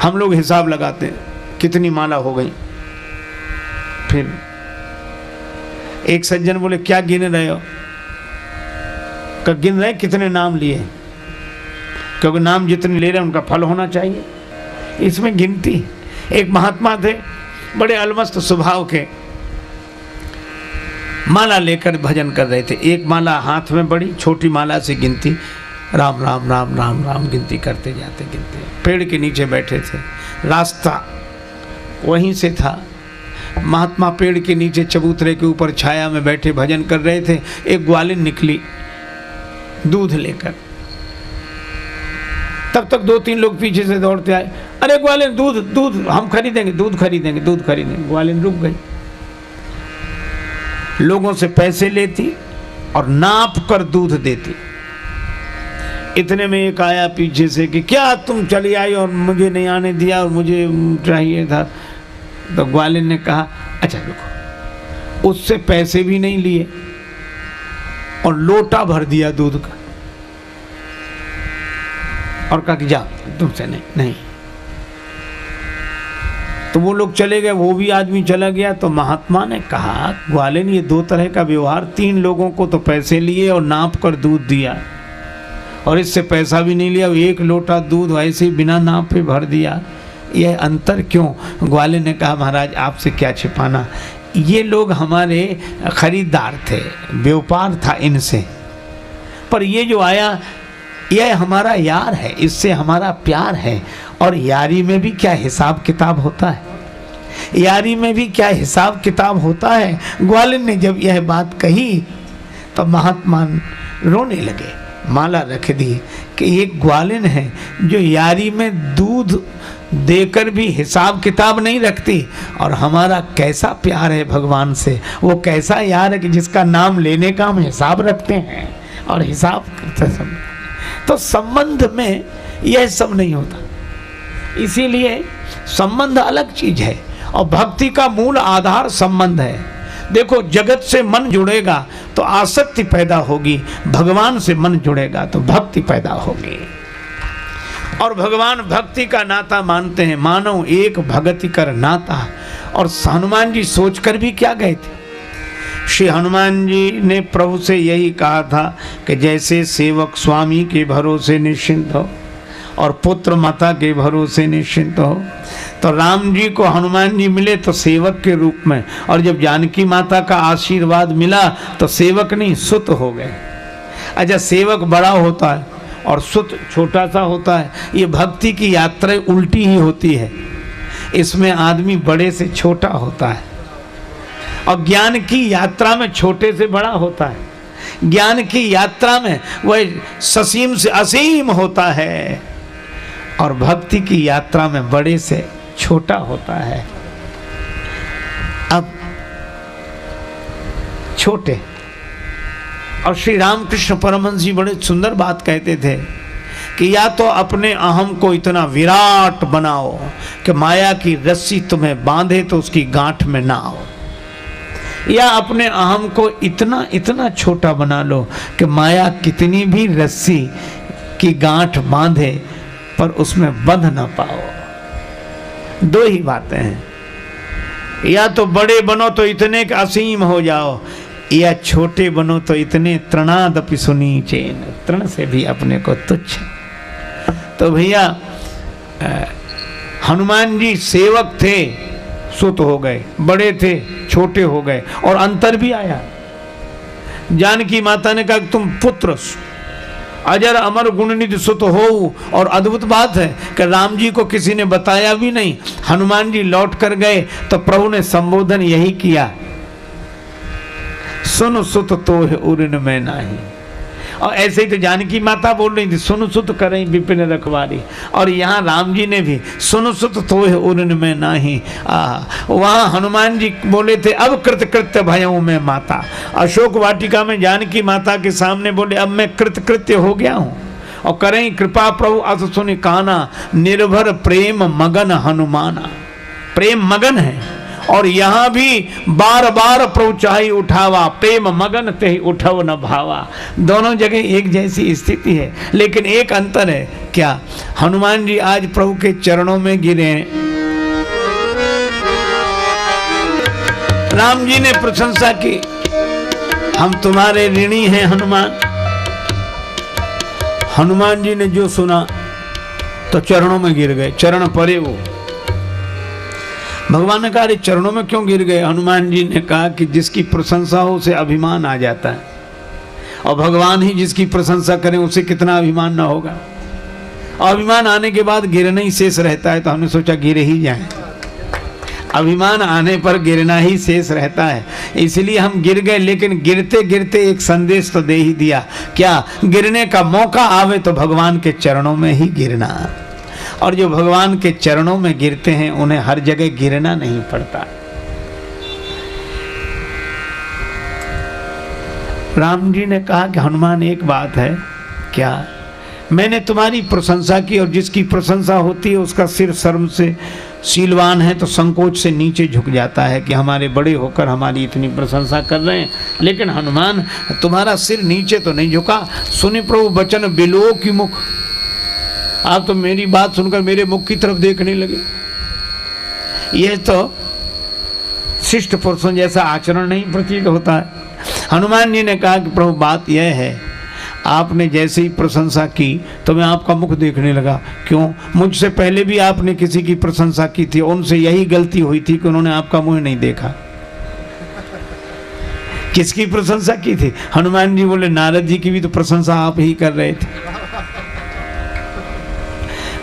हम लोग हिसाब लगाते हैं कितनी माला हो गई। फिर एक सज्जन बोले क्या गिन रहे हो? गिन रहे कितने नाम लिए, क्योंकि नाम जितने ले रहे हैं उनका फल होना चाहिए, इसमें गिनती। एक महात्मा थे बड़े अलमस्त स्वभाव के, माला लेकर भजन कर रहे थे। एक माला हाथ में बड़ी, छोटी माला से गिनती, राम राम राम राम राम गिनती करते जाते गिनते। पेड़ के नीचे बैठे थे, रास्ता वहीं से था। महात्मा पेड़ के नीचे चबूतरे के ऊपर छाया में बैठे भजन कर रहे थे। एक ग्वालिन निकली दूध लेकर। तब तक 2-3 लोग पीछे से दौड़ते आए, अरे ग्वालिन दूध दूध हम खरीदेंगे, दूध खरीदेंगे, दूध खरीदेंगे। ग्वालिन रुक गई, लोगों से पैसे लेती और नाप कर दूध देती। इतने में एक आया पीछे से कि क्या तुम चली आई और मुझे नहीं आने दिया और मुझे चाहिए था। तो ग्वालिन ने कहा अच्छा रुको, उससे पैसे भी नहीं लिए और लोटा भर दिया दूध का और कहा कि जाओ तुमसे नहीं। तो वो लोग चले गए, वो भी आदमी चला गया। तो महात्मा ने कहा ग्वालिन ये 2 तरह का व्यवहार, 3 लोगों को तो पैसे लिए और नाप कर दूध दिया और इससे पैसा भी नहीं लिया, 1 लोटा दूध ऐसे बिना नाप पे भर दिया, यह अंतर क्यों? ग्वालिन ने कहा महाराज आपसे क्या छिपाना, ये लोग हमारे खरीदार थे, व्यापार था इनसे, पर ये जो आया यह हमारा यार है, इससे हमारा प्यार है। और यारी में भी क्या हिसाब किताब होता है, यारी में भी क्या हिसाब किताब होता है। ग्वालिन ने जब यह बात कही तो महात्मा रोने लगे, माला रख दी कि एक ग्वालिन है जो यारी में दूध देकर भी हिसाब किताब नहीं रखती, और हमारा कैसा प्यार है भगवान से, वो कैसा यार है कि जिसका नाम लेने का हम हिसाब रखते हैं और हिसाब करते हैं। तो संबंध में यह सब नहीं होता, इसीलिए संबंध अलग चीज है और भक्ति का मूल आधार संबंध है। देखो जगत से मन जुड़ेगा तो आसक्ति पैदा होगी, भगवान से मन जुड़ेगा तो भक्ति पैदा होगी। और भगवान भक्ति का नाता मानते हैं, मानव एक भगति कर नाता। और हनुमान जी सोचकर भी क्या गए थे, श्री हनुमान जी ने प्रभु से यही कहा था कि जैसे सेवक स्वामी के भरोसे निश्चिंत हो और पुत्र माता के भरोसे निश्चिंत हो, तो राम जी को हनुमान जी मिले तो सेवक के रूप में, और जब जानकी माता का आशीर्वाद मिला तो सेवक नहीं सुत हो गए। अच्छा सेवक बड़ा होता है और सुत छोटा सा होता है, ये भक्ति की यात्रा उल्टी ही होती है, इसमें आदमी बड़े से छोटा होता है और ज्ञान की यात्रा में छोटे से बड़ा होता है। ज्ञान की यात्रा में वह ससीम से असीम होता है और भक्ति की यात्रा में बड़े से छोटा होता है। अब छोटे, और श्री रामकृष्ण परमहंस जी बड़े सुंदर बात कहते थे कि या तो अपने अहम को इतना विराट बनाओ कि माया की रस्सी तुम्हें बांधे तो उसकी गांठ में ना आओ, या अपने अहम को इतना इतना छोटा बना लो कि माया कितनी भी रस्सी की गांठ बांधे पर उसमें बंध ना पाओ। 2 ही बातें हैं, या तो बड़े बनो तो इतने के असीम हो जाओ, या छोटे बनो तो इतने तृणादपि सुनीचेन, तृण से भी अपने को तुच्छ। तो भैया हनुमान जी सेवक थे सुत हो गए, बड़े थे छोटे हो गए, और अंतर भी आया। जानकी माता ने कहा तुम पुत्र अजर अमर गुणनिधि सुत हो, और अद्भुत बात है कि राम जी को किसी ने बताया भी नहीं। हनुमान जी लौट कर गए तो प्रभु ने संबोधन यही किया, सुन सुत तो है उरिन में नाही। और ऐसे ही तो जानकी माता बोल रही थी सुन सुत करें विपिन रखवारी, और यहाँ राम जी ने भी सुन सुत तो है उरिन में नाही। वहाँ हनुमान जी बोले थे अब कृत कृत्य भयऊ में माता। अशोक वाटिका में जानकी माता के सामने बोले अब मैं कृत कृत्य हो गया हूँ, और करें कृपा प्रभु अस सुनि काना, निर्भर प्रेम मगन हनुमाना। प्रेम मगन है और यहां भी बार बार प्रभु चाहि उठावा, प्रेम मगन ते उठव न भावा। दोनों जगह एक जैसी स्थिति है, लेकिन एक अंतर है। क्या? हनुमान जी आज प्रभु के चरणों में गिरे। राम जी ने प्रशंसा की, हम तुम्हारे ऋणी हैं हनुमान। हनुमान जी ने जो सुना तो चरणों में गिर गए, चरण परे वो। भगवान ने कहा अरे चरणों में क्यों गिर गए? हनुमान जी ने कहा कि जिसकी प्रशंसा हो उसे अभिमान आ जाता है, और भगवान ही जिसकी प्रशंसा करें उसे कितना अभिमान ना होगा। अभिमान आने के बाद गिरना ही शेष रहता है, तो हमने सोचा गिर ही जाएं। अभिमान आने पर गिरना ही शेष रहता है, इसलिए हम गिर गए। लेकिन गिरते गिरते एक संदेश तो दे ही दिया। क्या? गिरने का मौका आवे तो भगवान के चरणों में ही गिरना। और जो भगवान के चरणों में गिरते हैं उन्हें हर जगह गिरना नहीं पड़ता। राम जी ने कहा कि हनुमान एक बात है। क्या? मैंने तुम्हारी प्रशंसा की, और जिसकी प्रशंसा होती है उसका सिर शर्म से, शीलवान है तो संकोच से नीचे झुक जाता है कि हमारे बड़े होकर हमारी इतनी प्रशंसा कर रहे हैं। लेकिन हनुमान तुम्हारा सिर नीचे तो नहीं झुका। सुनि प्रभु बचन बिलो की मुख। आप तो मेरी बात सुनकर मेरे मुख की तरफ देखने लगे। यह तो शिष्ट पुरुषों जैसा आचरण नहीं प्रतीत होता है। हनुमान जी ने कहा कि प्रभु बात यह है, आपने जैसे ही प्रशंसा की तो मैं आपका मुख देखने लगा। क्यों? मुझसे पहले भी आपने किसी की प्रशंसा की थी, उनसे यही गलती हुई थी कि उन्होंने आपका मुंह नहीं देखा। किसकी प्रशंसा की थी? हनुमान जी बोले नारद जी की भी तो प्रशंसा आप ही कर रहे थे।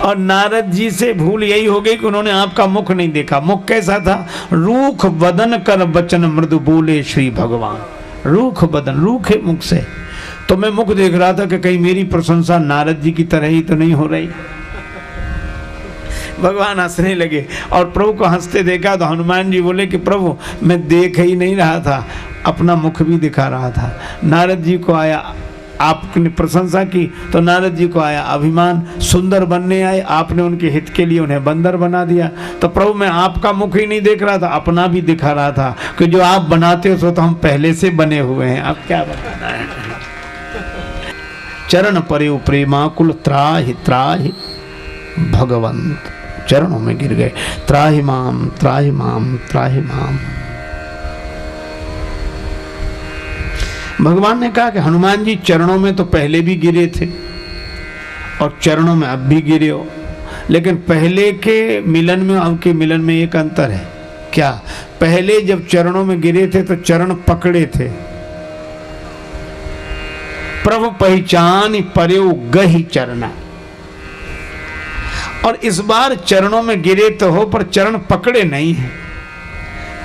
और नारद जी से भूल यही हो गई कि उन्होंने आपका मुख नहीं देखा। मुख कैसा था? रूख बदन कर बचन मृदु बोले श्री भगवान। रूख बदन, रूखे मुख से। तो मैं मुख देख रहा था कि कहीं मेरी प्रशंसा नारद जी की तरह ही तो नहीं हो रही। भगवान हंसने लगे, और प्रभु को हंसते देखा तो हनुमान जी बोले कि प्रभु मैं देख ही नहीं रहा था, अपना मुख भी दिखा रहा था। नारद जी को आया, आपने प्रशंसा की तो नारद जी को आया अभिमान, सुंदर बनने आए, आपने उनके हित के लिए उन्हें बंदर बना दिया। तो प्रभु मैं आपका मुख ही नहीं देख रहा था, अपना भी दिखा रहा था कि जो आप बनाते हो तो हम पहले से बने हुए हैं, अब क्या बनाना है। चरण परे प्रेमाकुल त्राहि त्राहि भगवंत। चरणों में गिर गए, त्राहि माम त्राहि माम त्राहि माम। भगवान ने कहा कि हनुमान जी चरणों में तो पहले भी गिरे थे और चरणों में अब भी गिरे हो, लेकिन पहले के मिलन में अब के मिलन में एक अंतर है। क्या? पहले जब चरणों में गिरे थे तो चरण पकड़े थे, प्रभु पहचान पर्यो गही चरना। और इस बार चरणों में गिरे तो हो पर चरण पकड़े नहीं है।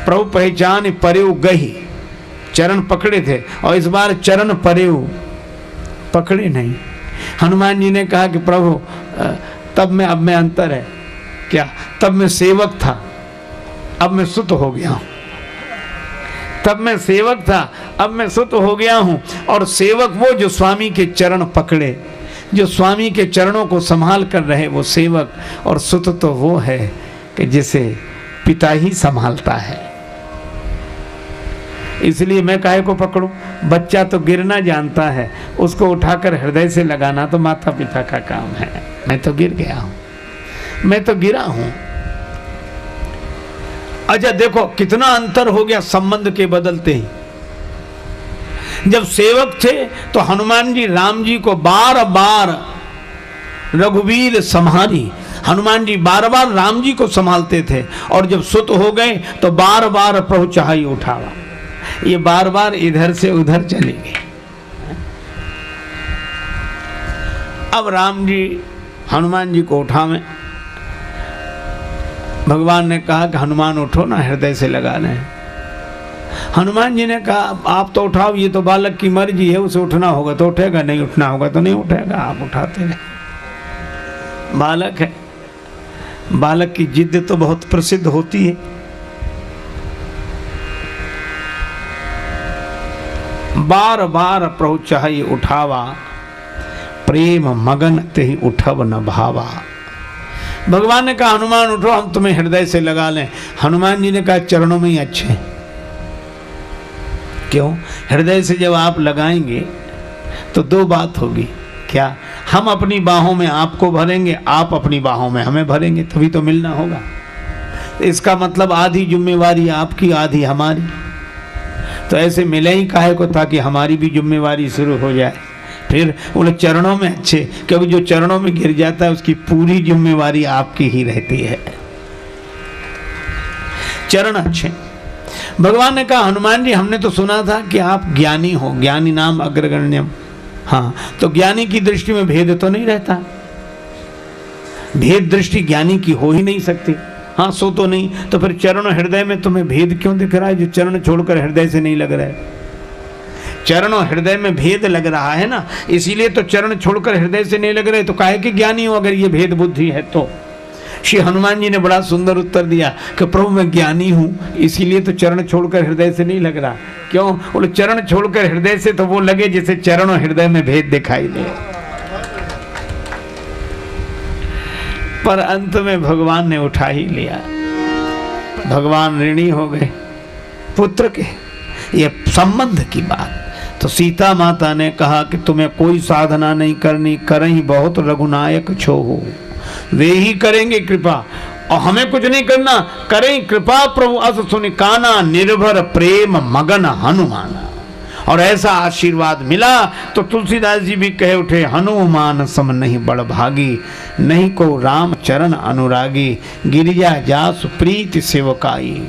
प्रभु पहचान पर्यो गही, चरण पकड़े थे, और इस बार चरण पर्यो पकड़े नहीं। हनुमान जी ने कहा कि प्रभु तब में अब में अंतर है। क्या? तब मैं सेवक था, अब मैं सुत हो गया हूं। तब मैं सेवक था, अब मैं सुत हो गया हूं। और सेवक वो जो स्वामी के चरण पकड़े, जो स्वामी के चरणों को संभाल कर रहे, वो सेवक। और सुत तो वो है कि जिसे पिता ही संभालता है। इसलिए मैं काहे को पकड़ूं? बच्चा तो गिरना जानता है, उसको उठाकर हृदय से लगाना तो माता पिता का काम है। मैं तो गिर गया हूं, मैं तो गिरा हूं। अच्छा देखो कितना अंतर हो गया संबंध के बदलते ही। जब सेवक थे तो हनुमान जी राम जी को बार बार रघुवीर संहारी, हनुमान जी बार बार राम जी को संभालते थे। और जब सुत हो गए तो बार बार प्रभु चाहि उठावा, ये बार बार इधर से उधर चले गए। अब राम जी हनुमान जी को उठावें। भगवान ने कहा कि हनुमान उठो ना, हृदय से लगा लें। हनुमान जी ने कहा आप तो उठाओ, ये तो बालक की मर्जी है, उसे उठना होगा तो उठेगा, नहीं उठना होगा तो नहीं उठेगा, आप उठाते रहे। बालक है, बालक की जिद तो बहुत प्रसिद्ध होती है। बार बार प्रभु चाहि उठावा, प्रेम मगन तेहि उठव न भावा। भगवान ने कहा हनुमान उठो, हम तुम्हें हृदय से लगा लें। हनुमान जी ने कहा चरणों में ही अच्छे। क्यों? हृदय से जब आप लगाएंगे तो दो बात होगी। क्या? हम अपनी बाहों में आपको भरेंगे, आप अपनी बाहों में हमें भरेंगे, तभी तो मिलना होगा। इसका मतलब आधी जिम्मेवारी आपकी, आधी हमारी। तो ऐसे मिले ही काहे को, ताकि हमारी भी जिम्मेवारी शुरू हो जाए। फिर उन चरणों में अच्छे, क्योंकि जो चरणों में गिर जाता है उसकी पूरी जिम्मेवारी आपकी ही रहती है। चरण अच्छे। भगवान ने कहा हनुमान जी, हमने तो सुना था कि आप ज्ञानी हो, ज्ञानी नाम अग्रगण्यम। हाँ, तो ज्ञानी की दृष्टि में भेद तो नहीं रहता, भेद दृष्टि ज्ञानी की हो ही नहीं सकती। हाँ, सो तो नहीं, तो फिर चरण और हृदय में तुम्हें भेद क्यों दिख रहा है, जो चरण छोड़कर हृदय से नहीं लग रहा है? चरण और हृदय में भेद लग रहा है ना, इसीलिए तो चरण छोड़कर हृदय से नहीं लग रहे। तो काहे कि ज्ञानी हो अगर ये भेद बुद्धि है तो? श्री हनुमान जी ने बड़ा सुंदर उत्तर दिया कि प्रभु मैं ज्ञानी हूं, इसीलिए तो चरण छोड़कर हृदय से नहीं लग रहा। क्यों? बोले चरण छोड़कर हृदय से तो वो लगे जैसे चरण और हृदय में भेद दिखाई दे। पर अंत में भगवान ने उठा ही लिया। भगवान ऋणी हो गए पुत्र के, ये संबंध की बात। तो सीता माता ने कहा कि तुम्हें कोई साधना नहीं करनी, करहीं बहुत रघुनायक छोहो, वे ही करेंगे कृपा, और हमें कुछ नहीं करना, करें कृपा प्रभु अस सुनि काना, निर्भर प्रेम मगन हनुमाना। और ऐसा आशीर्वाद मिला तो तुलसीदास जी भी कहे उठे, हनुमान सम नहीं बड़ भागी, नहीं को राम चरण अनुरागी, गिरिजा जासु प्रीति सेवकाई।